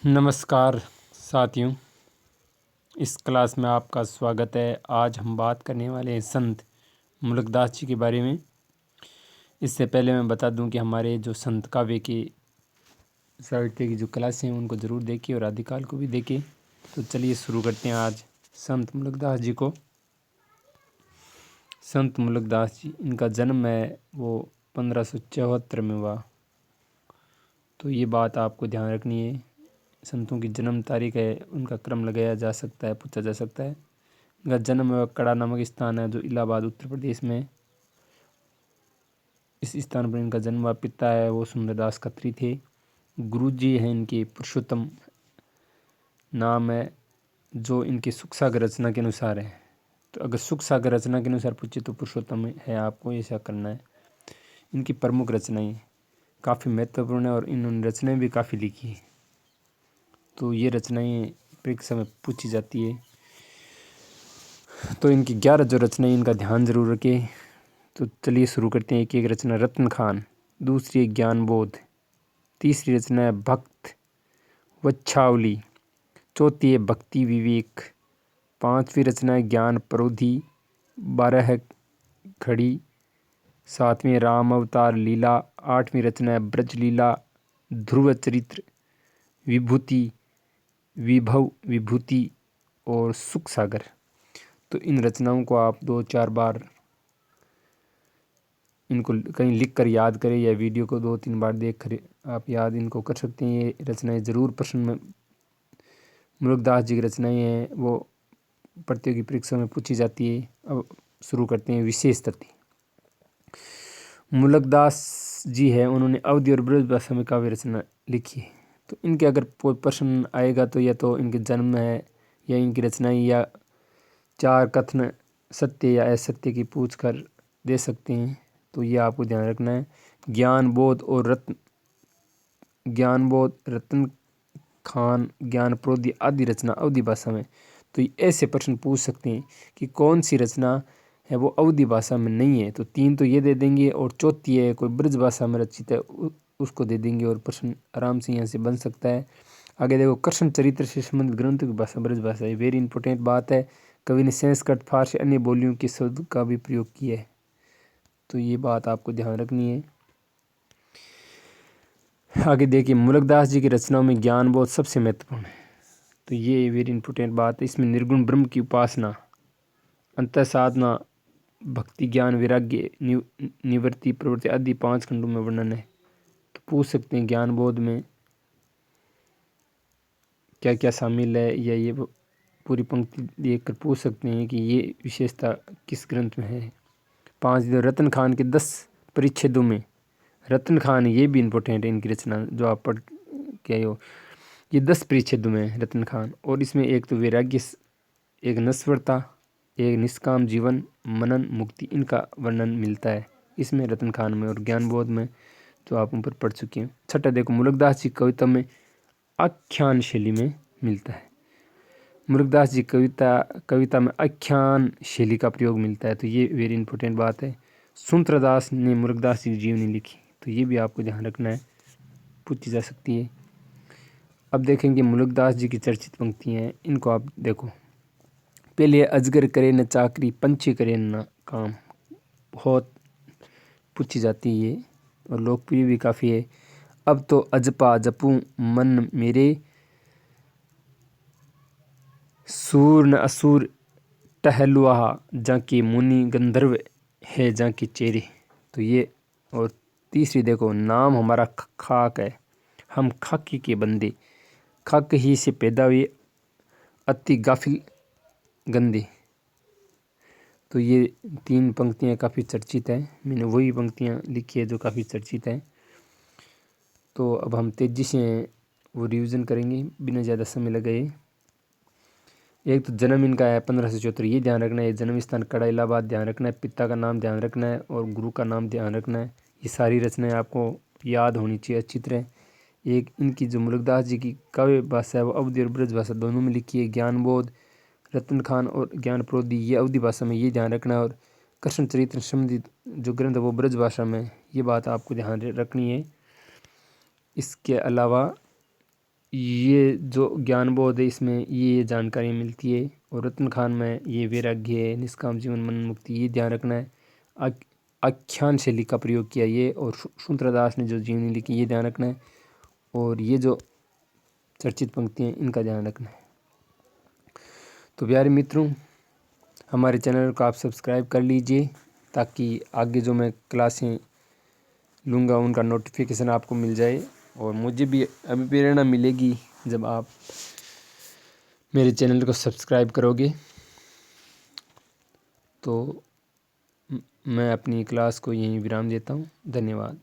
नमस्कार साथियों, इस क्लास में आपका स्वागत है। आज हम बात करने वाले हैं संत मुल्कदास जी के बारे में। इससे पहले मैं बता दूं कि हमारे जो संत काव्य की साहित्य की जो क्लासें हैं उनको ज़रूर देखिए और आदिकाल को भी देखिए। तो चलिए शुरू करते हैं आज संत मुल्कदास जी को। संत मुल्कदास जी, इनका जन्म है वो 1574 में हुआ। तो ये बात आपको ध्यान रखनी है। संतों की जन्म तारीख है, उनका क्रम लगाया जा सकता है, पूछा जा सकता है। इनका जन्म कड़ा नामक स्थान है जो इलाहाबाद उत्तर प्रदेश में। इस स्थान पर इनका जन्म हुआ। पिता है वो सुंदरदास खत्री थे। गुरुजी हैं इनके पुरुषोत्तम नाम है, जो इनकी सुख सागर रचना के अनुसार है। तो अगर सुख सागर रचना के अनुसार पूछे तो पुरुषोत्तम है, आपको ऐसा करना है। इनकी प्रमुख रचनाएं काफ़ी महत्वपूर्ण है और इन्होंने रचनाएं भी काफ़ी लिखी है। तो ये रचनाएं परीक्षा में पूछी जाती है। तो इनकी 11 जो रचनाएं, इनका ध्यान जरूर रखें। तो चलिए शुरू करते हैं। एक एक रचना रत्न खान, दूसरी है ज्ञान बोध, तीसरी रचना है भक्त वच्छावली, चौथी है भक्ति विवेक, पांचवी रचना है ज्ञान प्रौधि, 12 है खड़ी, सातवीं राम अवतार लीला, आठवीं रचना है ब्रज लीला, ध्रुव चरित्र, विभूति विभव विभूति और सुख सागर। तो इन रचनाओं को आप 2-4 बार इनको कहीं लिख कर याद करें या वीडियो को 2-3 बार देख कर आप याद इनको कर सकते हैं। ये रचनाएं ज़रूर प्रश्न में मुल्कदास जी की रचनाएं हैं वो प्रतियोगी परीक्षा में पूछी जाती है। अब शुरू करते हैं। विशेष तथ्य, मुल्कदास जी है, उन्होंने अवधी और ब्रज भाषा में काव्य रचना लिखी है। तो इनके अगर कोई प्रश्न आएगा तो या तो इनके जन्म है या इनकी रचनाएं या 4 कथन सत्य या असत्य की पूछ कर दे सकते हैं। तो ये आपको ध्यान रखना है। ज्ञान बोध रत्न खान, ज्ञान प्रोधि आदि रचना अवधी भाषा में। तो ऐसे प्रश्न पूछ सकते हैं कि कौन सी रचना है वो अवधी भाषा में नहीं है। तो 3 तो ये दे देंगे और चौथी है कोई ब्रज भाषा में रचित है उसको दे देंगे और प्रश्न आराम से यहाँ से बन सकता है। आगे देखो, कृष्ण चरित्र से संबंधित ग्रंथों की भाषा ब्रज भाषा है। वेरी इंपॉर्टेंट बात है। कवि ने संस्कृत फारसी अन्य बोलियों के शब्द का भी प्रयोग किया है। तो ये बात आपको ध्यान रखनी है। आगे देखिए, मुल्कदास जी की रचनाओं में ज्ञान बोध सबसे महत्वपूर्ण है। तो ये वेरी इंपॉर्टेंट बात है। इसमें निर्गुण ब्रह्म की उपासना, अंतः साधना, भक्ति, ज्ञान, वैराग्य, निवृत्ति, प्रवृत्ति आदि 5 खंडों में वर्णन है। तो पूछ सकते हैं ज्ञान बोध में क्या क्या शामिल है, या ये पूरी पंक्ति देख कर पूछ सकते हैं कि ये विशेषता किस ग्रंथ में है। 5 रतन खान के 10 परिच्छेदों में, रतन खान ये भी इम्पोर्टेंट है इनकी रचना जो आप पढ़ के आए हो। ये 10 परिच्छेदों में है रतन खान। और इसमें एक तो वैराग्य, एक नश्वरता, एक निष्काम जीवन, मनन, मुक्ति, इनका वर्णन मिलता है इसमें रतन खान में और ज्ञान बोध में जो आप ऊपर पढ़ चुके हैं। छठा देखो, मुल्कदास जी कविता में आख्यान शैली में मिलता है। मुल्कदास जी कविता में आख्यान शैली का प्रयोग मिलता है। तो ये वेरी इंपॉर्टेंट बात है। सुंदरदास ने मुल्कदास जी की जीवनी लिखी। तो ये भी आपको ध्यान रखना है, पूछी जा सकती है। अब देखेंगे मुल्कदास जी की चर्चित पंक्तियाँ हैं, इनको आप देखो। पहले अजगर करे न चाकरी, पंछी करे न काम। बहुत पूछी जाती है ये और लोकप्रिय भी काफ़ी है। अब तो अजपा जपूं मन मेरे, सूर न असुर टहलुआ, जाके मुनि गंधर्व है जाके चेहरे। तो ये, और तीसरी देखो, नाम हमारा खाक है, हम खाकी के बंदे, खाक ही से पैदा हुए, अति गाफिल गंदे। तो ये 3 पंक्तियाँ काफ़ी चर्चित हैं। मैंने वही पंक्तियाँ लिखी है जो काफ़ी चर्चित हैं। तो अब हम तेज़ी से वो रिवीजन करेंगे बिना ज़्यादा समय लगाए। एक तो जन्म इनका है 1574, ये ध्यान रखना है। जन्म स्थान कड़ा इलाहाबाद ध्यान रखना है। पिता का नाम ध्यान रखना है और गुरु का नाम ध्यान रखना है। ये सारी रचनाएं आपको याद होनी चाहिए अच्छी तरह। एक इनकी जो मुल्कदास जी की काव्य भाषा है वो अवधी और ब्रज भाषा दोनों में लिखी है। ज्ञान बोध, रतन खान और ज्ञान प्रोधि ये अवधी भाषा में, ये ध्यान रखना है। और कृष्ण चरित्र संबंधित जो ग्रंथ है वो ब्रज भाषा में, ये बात आपको ध्यान रखनी है। इसके अलावा ये जो ज्ञान बोध है इसमें ये जानकारी मिलती है। और रत्न खान में ये वैराग्य है, निष्काम जीवन, मन मुक्ति, ये ध्यान रखना है। आख्यान शैली का प्रयोग किया ये, और शकुंतला ने जो जीवनी लिखी ये ध्यान रखना है। और ये जो चर्चित पंक्तियाँ इनका ध्यान रखना है। तो प्यारे मित्रों, हमारे चैनल को आप सब्सक्राइब कर लीजिए ताकि आगे जो मैं क्लासें लूँगा उनका नोटिफिकेशन आपको मिल जाए। और मुझे भी अभी प्रेरणा मिलेगी जब आप मेरे चैनल को सब्सक्राइब करोगे। तो मैं अपनी क्लास को यहीं विराम देता हूँ। धन्यवाद।